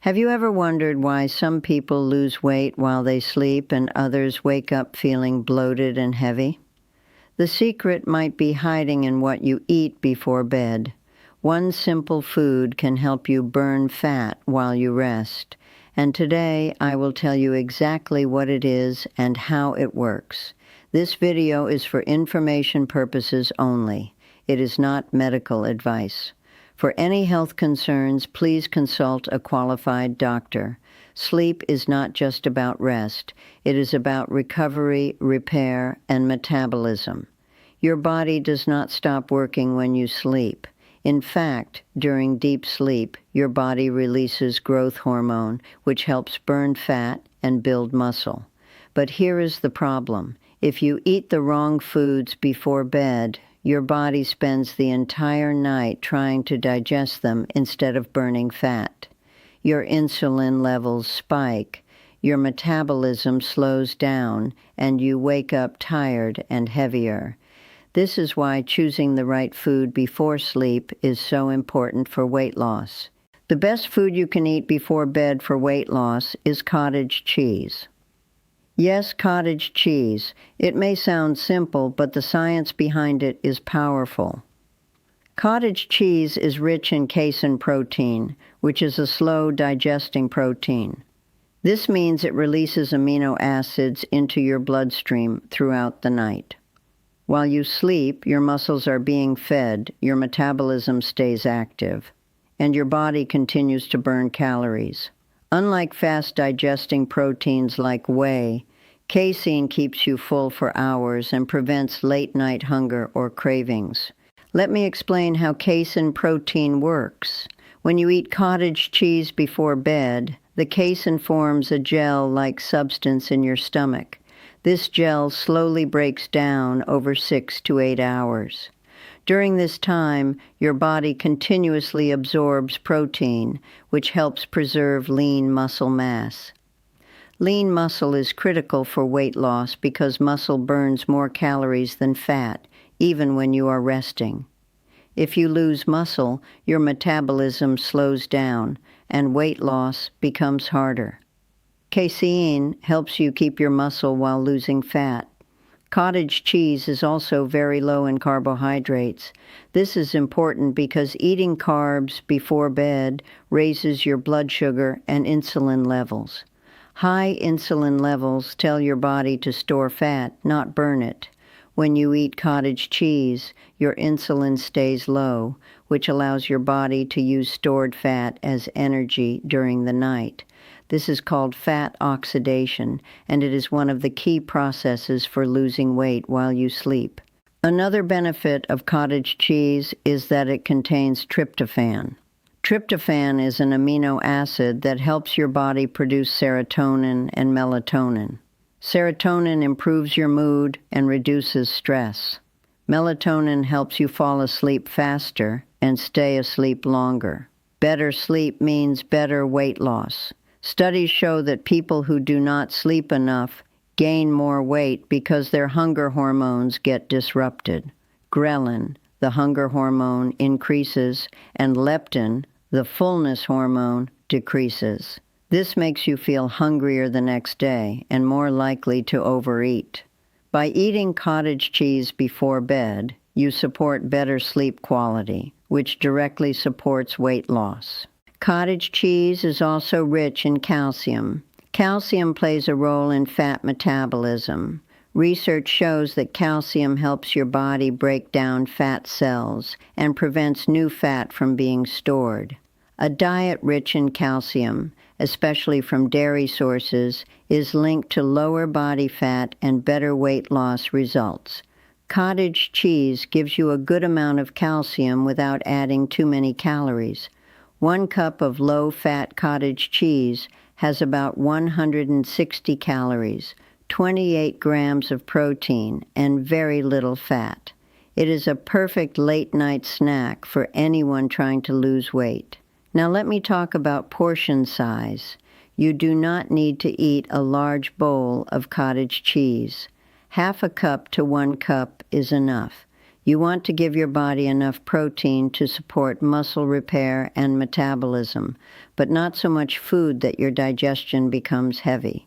Have you ever wondered why some people lose weight while they sleep and others wake up feeling bloated and heavy? The secret might be hiding in what you eat before bed. One simple food can help you burn fat while you rest, and today I will tell you exactly what it is and how it works. This video is for information purposes only. It is not medical advice. For any health concerns, please consult a qualified doctor. Sleep is not just about rest. It is about recovery, repair, and metabolism. Your body does not stop working when you sleep. In fact, during deep sleep, your body releases growth hormone, which helps burn fat and build muscle. But here is the problem. If you eat the wrong foods before bed, your body spends the entire night trying to digest them instead of burning fat. Your insulin levels spike, your metabolism slows down, and you wake up tired and heavier. This is why choosing the right food before sleep is so important for weight loss. The best food you can eat before bed for weight loss is cottage cheese. Yes, cottage cheese. It may sound simple, but the science behind it is powerful. Cottage cheese is rich in casein protein, which is a slow-digesting protein. This means it releases amino acids into your bloodstream throughout the night. While you sleep, your muscles are being fed, your metabolism stays active, and your body continues to burn calories. Unlike fast-digesting proteins like whey, casein keeps you full for hours and prevents late-night hunger or cravings. Let me explain how casein protein works. When you eat cottage cheese before bed, the casein forms a gel-like substance in your stomach. This gel slowly breaks down over 6 to 8 hours. During this time, your body continuously absorbs protein, which helps preserve lean muscle mass. Lean muscle is critical for weight loss because muscle burns more calories than fat, even when you are resting. If you lose muscle, your metabolism slows down, and weight loss becomes harder. Casein helps you keep your muscle while losing fat. Cottage cheese is also very low in carbohydrates. This is important because eating carbs before bed raises your blood sugar and insulin levels. High insulin levels tell your body to store fat, not burn it. When you eat cottage cheese, your insulin stays low, which allows your body to use stored fat as energy during the night. This is called fat oxidation, and it is one of the key processes for losing weight while you sleep. Another benefit of cottage cheese is that it contains tryptophan. Tryptophan is an amino acid that helps your body produce serotonin and melatonin. Serotonin improves your mood and reduces stress. Melatonin helps you fall asleep faster and stay asleep longer. Better sleep means better weight loss. Studies show that people who do not sleep enough gain more weight because their hunger hormones get disrupted. Ghrelin, the hunger hormone, increases, and leptin, the fullness hormone, decreases. This makes you feel hungrier the next day and more likely to overeat. By eating cottage cheese before bed, you support better sleep quality, which directly supports weight loss. Cottage cheese is also rich in calcium. Calcium plays a role in fat metabolism. Research shows that calcium helps your body break down fat cells and prevents new fat from being stored. A diet rich in calcium, especially from dairy sources, is linked to lower body fat and better weight loss results. Cottage cheese gives you a good amount of calcium without adding too many calories. 1 cup of low-fat cottage cheese has about 160 calories, 28 grams of protein, and very little fat. It is a perfect late-night snack for anyone trying to lose weight. Now let me talk about portion size. You do not need to eat a large bowl of cottage cheese. Half a cup to 1 cup is enough. You want to give your body enough protein to support muscle repair and metabolism, but not so much food that your digestion becomes heavy.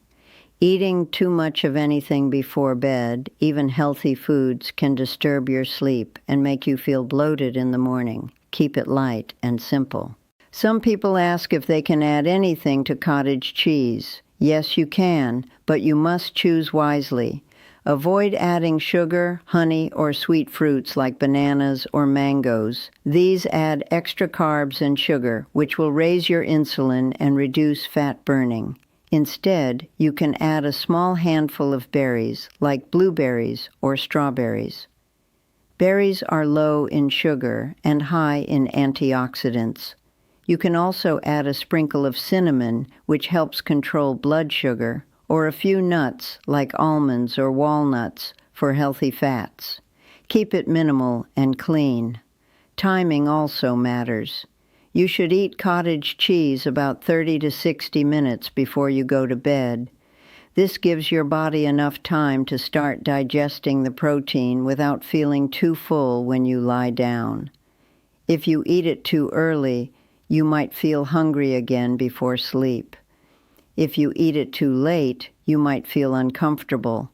Eating too much of anything before bed, even healthy foods, can disturb your sleep and make you feel bloated in the morning. Keep it light and simple. Some people ask if they can add anything to cottage cheese. Yes, you can, but you must choose wisely. Avoid adding sugar, honey, or sweet fruits like bananas or mangoes. These add extra carbs and sugar, which will raise your insulin and reduce fat burning. Instead, you can add a small handful of berries, like blueberries or strawberries. Berries are low in sugar and high in antioxidants. You can also add a sprinkle of cinnamon, which helps control blood sugar, or a few nuts, like almonds or walnuts, for healthy fats. Keep it minimal and clean. Timing also matters. You should eat cottage cheese about 30 to 60 minutes before you go to bed. This gives your body enough time to start digesting the protein without feeling too full when you lie down. If you eat it too early, you might feel hungry again before sleep. If you eat it too late, you might feel uncomfortable.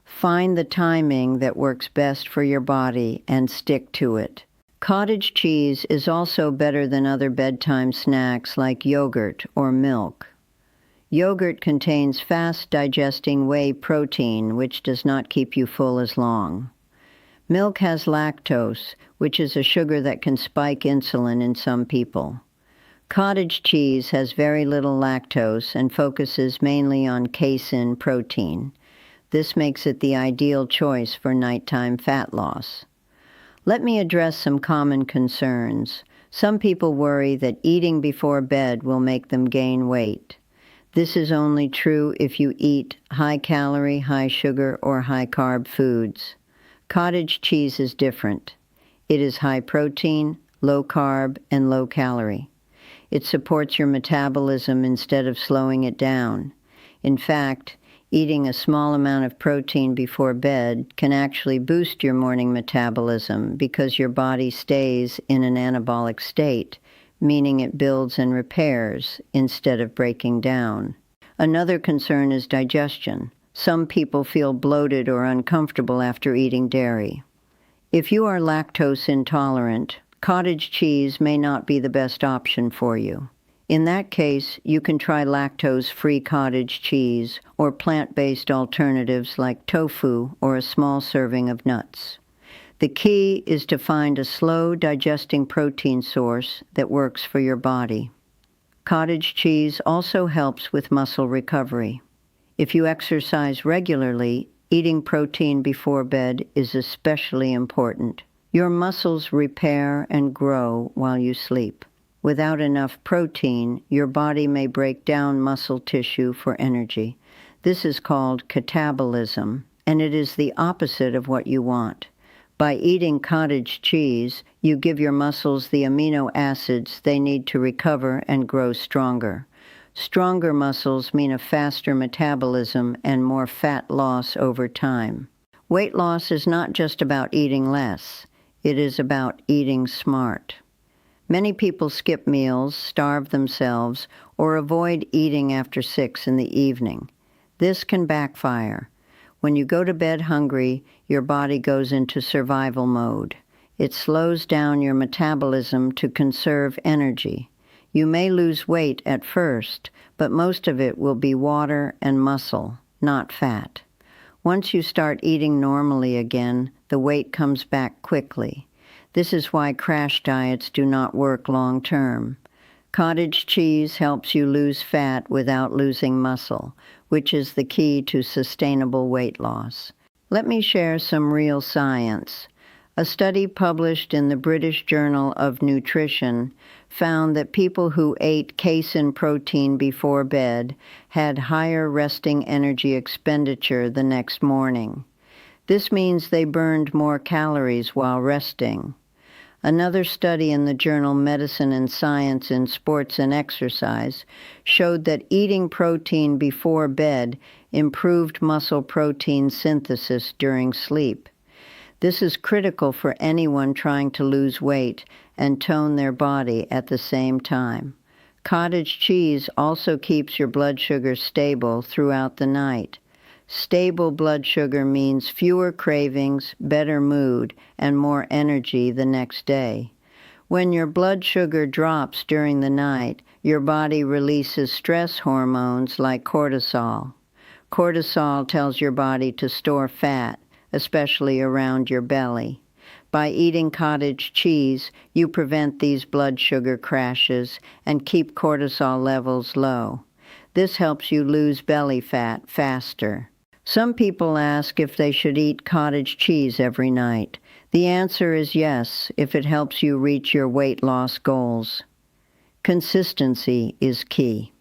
Find the timing that works best for your body and stick to it. Cottage cheese is also better than other bedtime snacks like yogurt or milk. Yogurt contains fast-digesting whey protein, which does not keep you full as long. Milk has lactose, which is a sugar that can spike insulin in some people. Cottage cheese has very little lactose and focuses mainly on casein protein. This makes it the ideal choice for nighttime fat loss. Let me address some common concerns. Some people worry that eating before bed will make them gain weight. This is only true if you eat high-calorie, high-sugar, or high-carb foods. Cottage cheese is different. It is high-protein, low-carb, and low-calorie. It supports your metabolism instead of slowing it down. In fact, eating a small amount of protein before bed can actually boost your morning metabolism because your body stays in an anabolic state, meaning it builds and repairs instead of breaking down. Another concern is digestion. Some people feel bloated or uncomfortable after eating dairy. If you are lactose intolerant, cottage cheese may not be the best option for you. In that case, you can try lactose-free cottage cheese or plant-based alternatives like tofu or a small serving of nuts. The key is to find a slow-digesting protein source that works for your body. Cottage cheese also helps with muscle recovery. If you exercise regularly, eating protein before bed is especially important. Your muscles repair and grow while you sleep. Without enough protein, your body may break down muscle tissue for energy. This is called catabolism, and it is the opposite of what you want. By eating cottage cheese, you give your muscles the amino acids they need to recover and grow stronger. Stronger muscles mean a faster metabolism and more fat loss over time. Weight loss is not just about eating less. It is about eating smart. Many people skip meals, starve themselves, or avoid eating after 6 in the evening. This can backfire. When you go to bed hungry, your body goes into survival mode. It slows down your metabolism to conserve energy. You may lose weight at first, but most of it will be water and muscle, not fat. Once you start eating normally again, the weight comes back quickly. This is why crash diets do not work long term. Cottage cheese helps you lose fat without losing muscle, which is the key to sustainable weight loss. Let me share some real science. A study published in the British Journal of Nutrition found that people who ate casein protein before bed had higher resting energy expenditure the next morning. This means they burned more calories while resting. Another study in the journal Medicine and Science in Sports and Exercise showed that eating protein before bed improved muscle protein synthesis during sleep. This is critical for anyone trying to lose weight and tone their body at the same time. Cottage cheese also keeps your blood sugar stable throughout the night. Stable blood sugar means fewer cravings, better mood, and more energy the next day. When your blood sugar drops during the night, your body releases stress hormones like cortisol. Cortisol tells your body to store fat, especially around your belly. By eating cottage cheese, you prevent these blood sugar crashes and keep cortisol levels low. This helps you lose belly fat faster. Some people ask if they should eat cottage cheese every night. The answer is yes, if it helps you reach your weight loss goals. Consistency is key.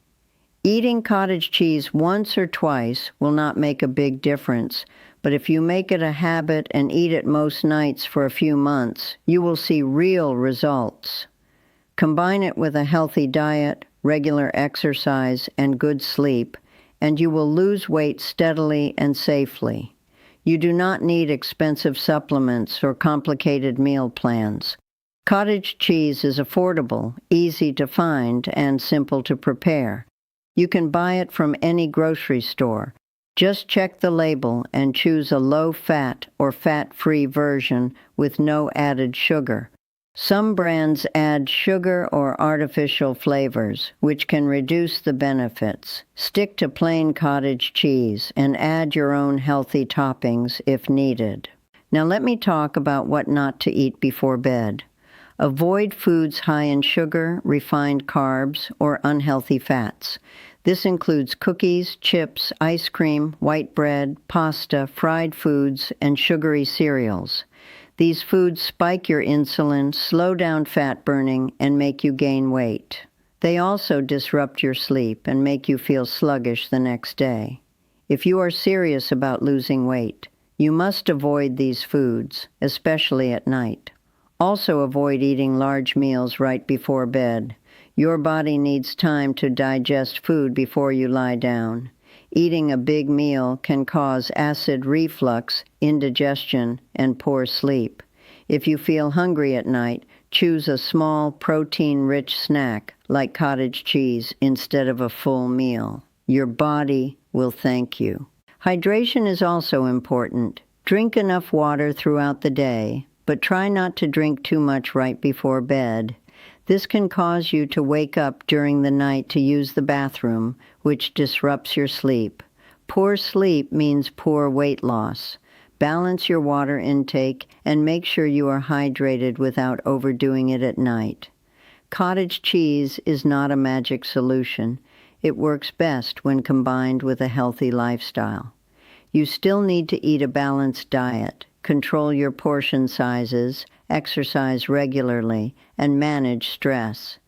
Eating cottage cheese once or twice will not make a big difference, but if you make it a habit and eat it most nights for a few months, you will see real results. Combine it with a healthy diet, regular exercise, and good sleep, and you will lose weight steadily and safely. You do not need expensive supplements or complicated meal plans. Cottage cheese is affordable, easy to find, and simple to prepare. You can buy it from any grocery store. Just check the label and choose a low-fat or fat-free version with no added sugar. Some brands add sugar or artificial flavors, which can reduce the benefits. Stick to plain cottage cheese and add your own healthy toppings if needed. Now let me talk about what not to eat before bed. Avoid foods high in sugar, refined carbs, or unhealthy fats. This includes cookies, chips, ice cream, white bread, pasta, fried foods, and sugary cereals. These foods spike your insulin, slow down fat burning, and make you gain weight. They also disrupt your sleep and make you feel sluggish the next day. If you are serious about losing weight, you must avoid these foods, especially at night. Also avoid eating large meals right before bed. Your body needs time to digest food before you lie down. Eating a big meal can cause acid reflux, indigestion, and poor sleep. If you feel hungry at night, choose a small, protein-rich snack like cottage cheese instead of a full meal. Your body will thank you. Hydration is also important. Drink enough water throughout the day, but try not to drink too much right before bed. This can cause you to wake up during the night to use the bathroom, which disrupts your sleep. Poor sleep means poor weight loss. Balance your water intake and make sure you are hydrated without overdoing it at night. Cottage cheese is not a magic solution. It works best when combined with a healthy lifestyle. You still need to eat a balanced diet, control your portion sizes, exercise regularly, and manage stress.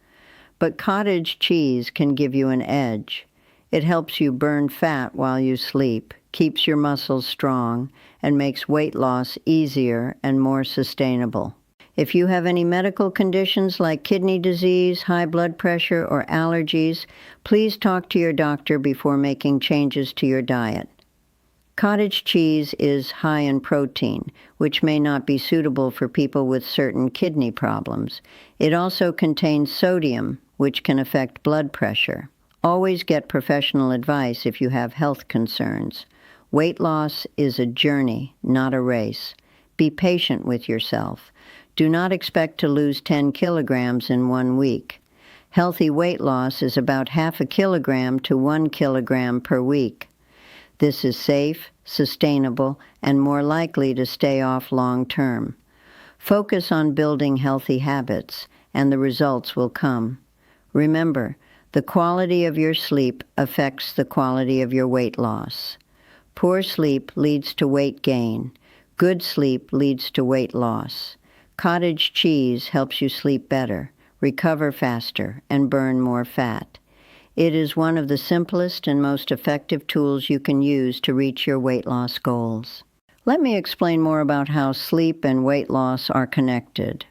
But cottage cheese can give you an edge. It helps you burn fat while you sleep, keeps your muscles strong, and makes weight loss easier and more sustainable. If you have any medical conditions like kidney disease, high blood pressure, or allergies, please talk to your doctor before making changes to your diet. Cottage cheese is high in protein, which may not be suitable for people with certain kidney problems. It also contains sodium, which can affect blood pressure. Always get professional advice if you have health concerns. Weight loss is a journey, not a race. Be patient with yourself. Do not expect to lose 10 kilograms in 1 week. Healthy weight loss is about half a kilogram to 1 kilogram per week. This is safe, sustainable, and more likely to stay off long term. Focus on building healthy habits, and the results will come. Remember, the quality of your sleep affects the quality of your weight loss. Poor sleep leads to weight gain. Good sleep leads to weight loss. Cottage cheese helps you sleep better, recover faster, and burn more fat. It is one of the simplest and most effective tools you can use to reach your weight loss goals. Let me explain more about how sleep and weight loss are connected.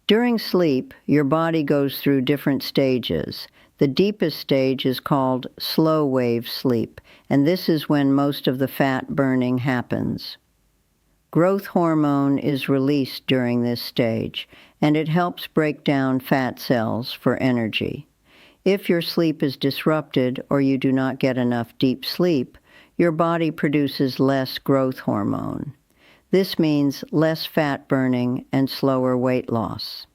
During sleep, your body goes through different stages. The deepest stage is called slow wave sleep, and this is when most of the fat burning happens. Growth hormone is released during this stage, and it helps break down fat cells for energy. If your sleep is disrupted or you do not get enough deep sleep, your body produces less growth hormone. This means less fat burning and slower weight loss.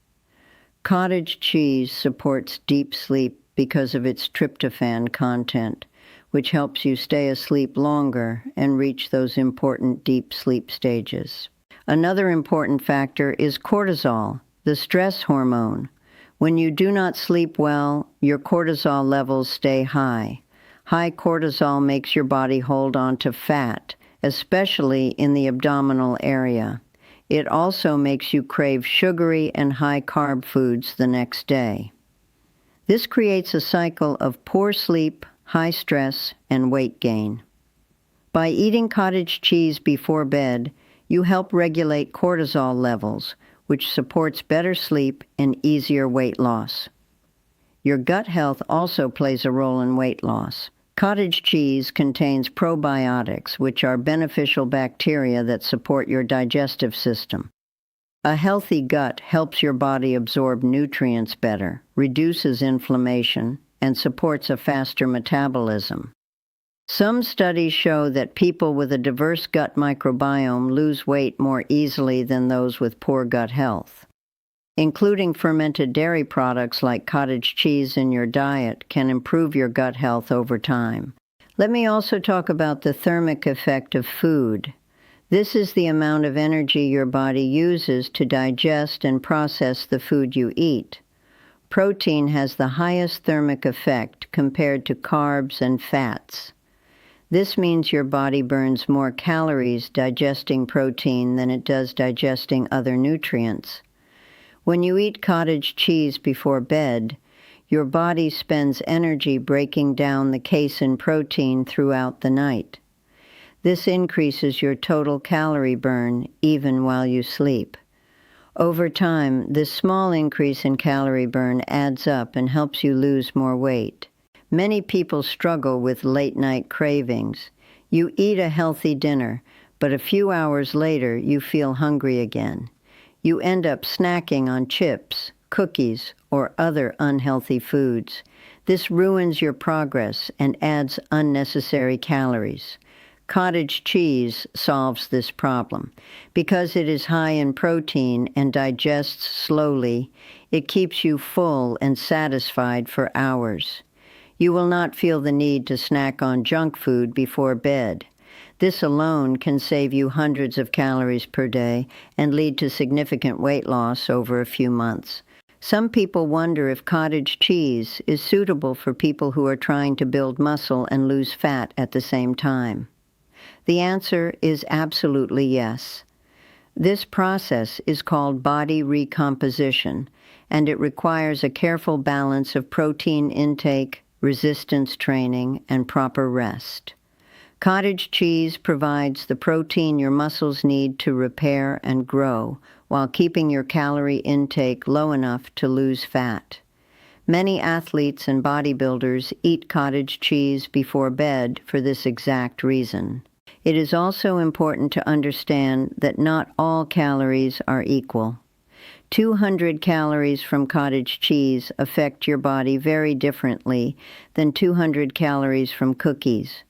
Cottage cheese supports deep sleep because of its tryptophan content, which helps you stay asleep longer and reach those important deep sleep stages. Another important factor is cortisol, the stress hormone. When you do not sleep well, your cortisol levels stay high. High cortisol makes your body hold on to fat, especially in the abdominal area. It also makes you crave sugary and high-carb foods the next day. This creates a cycle of poor sleep, high stress, and weight gain. By eating cottage cheese before bed, you help regulate cortisol levels, which supports better sleep and easier weight loss. Your gut health also plays a role in weight loss. Cottage cheese contains probiotics, which are beneficial bacteria that support your digestive system. A healthy gut helps your body absorb nutrients better, reduces inflammation, and supports a faster metabolism. Some studies show that people with a diverse gut microbiome lose weight more easily than those with poor gut health. Including fermented dairy products like cottage cheese in your diet can improve your gut health over time. Let me also talk about the thermic effect of food. This is the amount of energy your body uses to digest and process the food you eat. Protein has the highest thermic effect compared to carbs and fats. This means your body burns more calories digesting protein than it does digesting other nutrients. When you eat cottage cheese before bed, your body spends energy breaking down the casein protein throughout the night. This increases your total calorie burn even while you sleep. Over time, this small increase in calorie burn adds up and helps you lose more weight. Many people struggle with late-night cravings. You eat a healthy dinner, but a few hours later you feel hungry again. You end up snacking on chips, cookies, or other unhealthy foods. This ruins your progress and adds unnecessary calories. Cottage cheese solves this problem. Because it is high in protein and digests slowly, it keeps you full and satisfied for hours. You will not feel the need to snack on junk food before bed. This alone can save you hundreds of calories per day and lead to significant weight loss over a few months. Some people wonder if cottage cheese is suitable for people who are trying to build muscle and lose fat at the same time. The answer is absolutely yes. This process is called body recomposition, and it requires a careful balance of protein intake, resistance training, and proper rest. Cottage cheese provides the protein your muscles need to repair and grow, while keeping your calorie intake low enough to lose fat. Many athletes and bodybuilders eat cottage cheese before bed for this exact reason. It is also important to understand that not all calories are equal. 200 calories from cottage cheese affect your body very differently than 200 calories from cookies.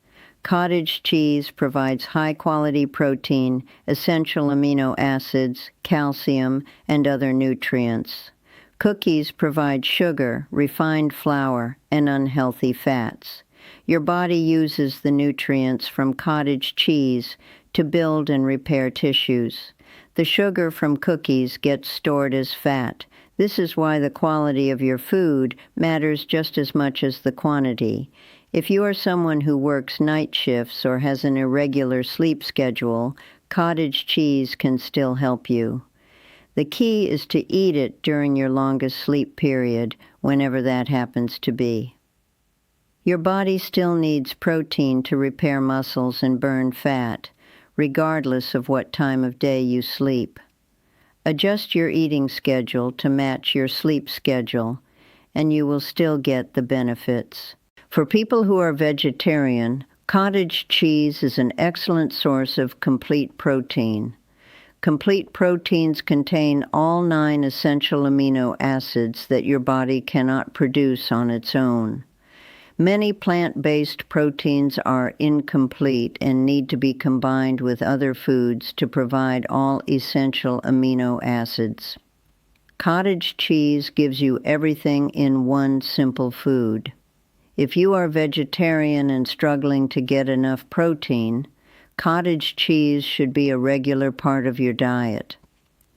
Cottage cheese provides high-quality protein, essential amino acids, calcium, and other nutrients. Cookies provide sugar, refined flour, and unhealthy fats. Your body uses the nutrients from cottage cheese to build and repair tissues. The sugar from cookies gets stored as fat. This is why the quality of your food matters just as much as the quantity. If you are someone who works night shifts or has an irregular sleep schedule, cottage cheese can still help you. The key is to eat it during your longest sleep period, whenever that happens to be. Your body still needs protein to repair muscles and burn fat, regardless of what time of day you sleep. Adjust your eating schedule to match your sleep schedule, and you will still get the benefits. For people who are vegetarian, cottage cheese is an excellent source of complete protein. Complete proteins contain all 9 essential amino acids that your body cannot produce on its own. Many plant-based proteins are incomplete and need to be combined with other foods to provide all essential amino acids. Cottage cheese gives you everything in one simple food. If you are vegetarian and struggling to get enough protein, cottage cheese should be a regular part of your diet.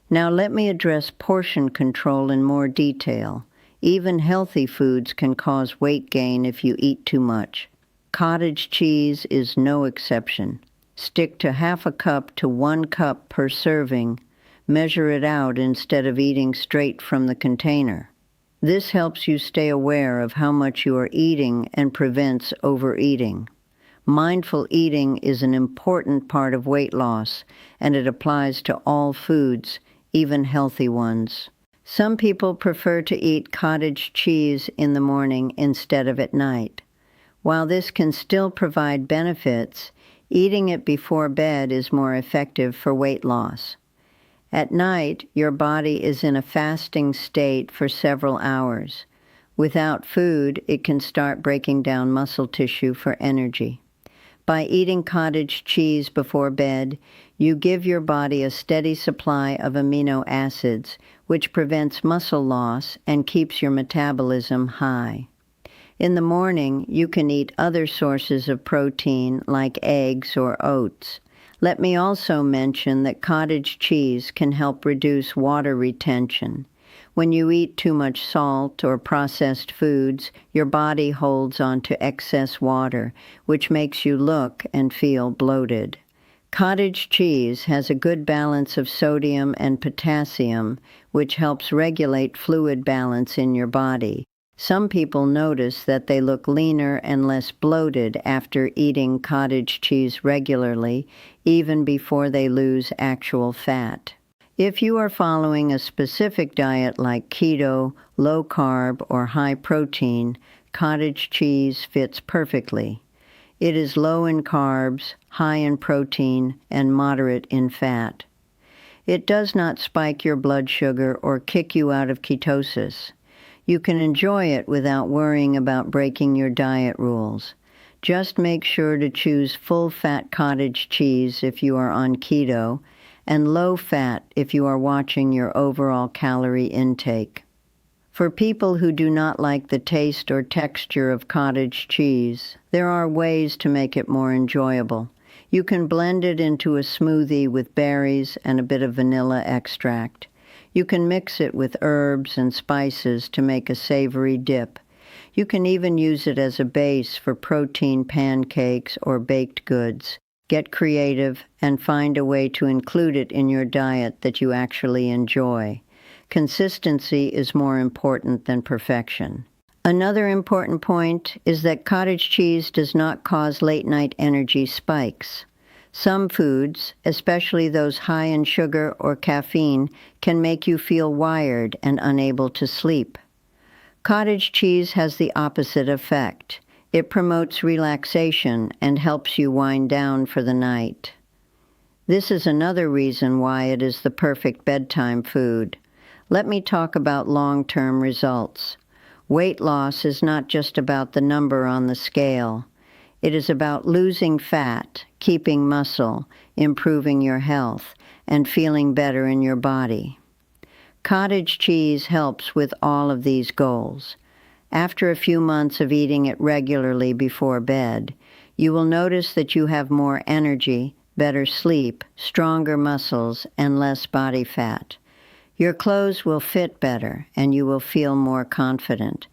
Now let me address portion control in more detail. Even healthy foods can cause weight gain if you eat too much. Cottage cheese is no exception. Stick to half a cup to 1 cup per serving. Measure it out instead of eating straight from the container. This helps you stay aware of how much you are eating and prevents overeating. Mindful eating is an important part of weight loss, and it applies to all foods, even healthy ones. Some people prefer to eat cottage cheese in the morning instead of at night. While this can still provide benefits, eating it before bed is more effective for weight loss. At night, your body is in a fasting state for several hours. Without food, it can start breaking down muscle tissue for energy. By eating cottage cheese before bed, you give your body a steady supply of amino acids, which prevents muscle loss and keeps your metabolism high. In the morning, you can eat other sources of protein like eggs or oats. Let me also mention that cottage cheese can help reduce water retention. When you eat too much salt or processed foods, your body holds on to excess water, which makes you look and feel bloated. Cottage cheese has a good balance of sodium and potassium, which helps regulate fluid balance in your body. Some people notice that they look leaner and less bloated after eating cottage cheese regularly, even before they lose actual fat. If you are following a specific diet like keto, low carb, or high protein, cottage cheese fits perfectly. It is low in carbs, high in protein, and moderate in fat. It does not spike your blood sugar or kick you out of ketosis. You can enjoy it without worrying about breaking your diet rules. Just make sure to choose full-fat cottage cheese if you are on keto, and low-fat if you are watching your overall calorie intake. For people who do not like the taste or texture of cottage cheese, there are ways to make it more enjoyable. You can blend it into a smoothie with berries and a bit of vanilla extract. You can mix it with herbs and spices to make a savory dip. You can even use it as a base for protein pancakes or baked goods. Get creative and find a way to include it in your diet that you actually enjoy. Consistency is more important than perfection. Another important point is that cottage cheese does not cause late-night energy spikes. Some foods, especially those high in sugar or caffeine, can make you feel wired and unable to sleep. Cottage cheese has the opposite effect. It promotes relaxation and helps you wind down for the night. This is another reason why it is the perfect bedtime food. Let me talk about long-term results. Weight loss is not just about the number on the scale. It is about losing fat, keeping muscle, improving your health, and feeling better in your body. Cottage cheese helps with all of these goals. After a few months of eating it regularly before bed, you will notice that you have more energy, better sleep, stronger muscles, and less body fat. Your clothes will fit better, and you will feel more confident.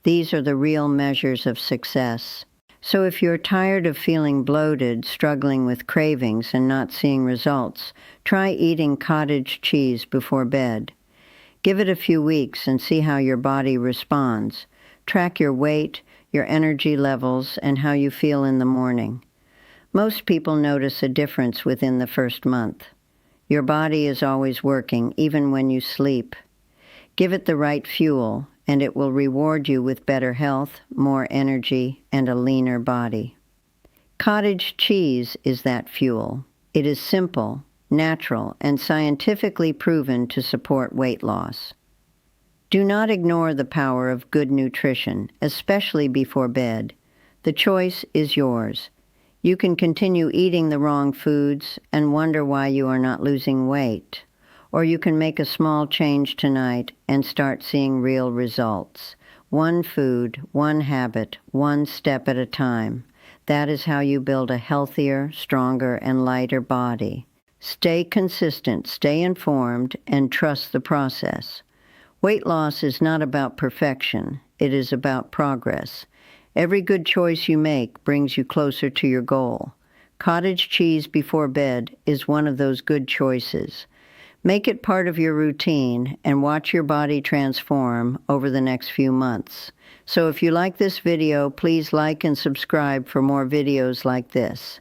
These are the real measures of success. So if you're tired of feeling bloated, struggling with cravings, and not seeing results, try eating cottage cheese before bed. Give it a few weeks and see how your body responds. Track your weight, your energy levels, and how you feel in the morning. Most people notice a difference within the first month. Your body is always working, even when you sleep. Give it the right fuel, and it will reward you with better health, more energy, and a leaner body. Cottage cheese is that fuel. It is simple, natural, and scientifically proven to support weight loss. Do not ignore the power of good nutrition, especially before bed. The choice is yours. You can continue eating the wrong foods and wonder why you are not losing weight. Or you can make a small change tonight and start seeing real results. One food, one habit, one step at a time. That is how you build a healthier, stronger, and lighter body. Stay consistent, stay informed, and trust the process. Weight loss is not about perfection. It is about progress. Every good choice you make brings you closer to your goal. Cottage cheese before bed is one of those good choices. Make it part of your routine and watch your body transform over the next few months. So if you like this video, please like and subscribe for more videos like this.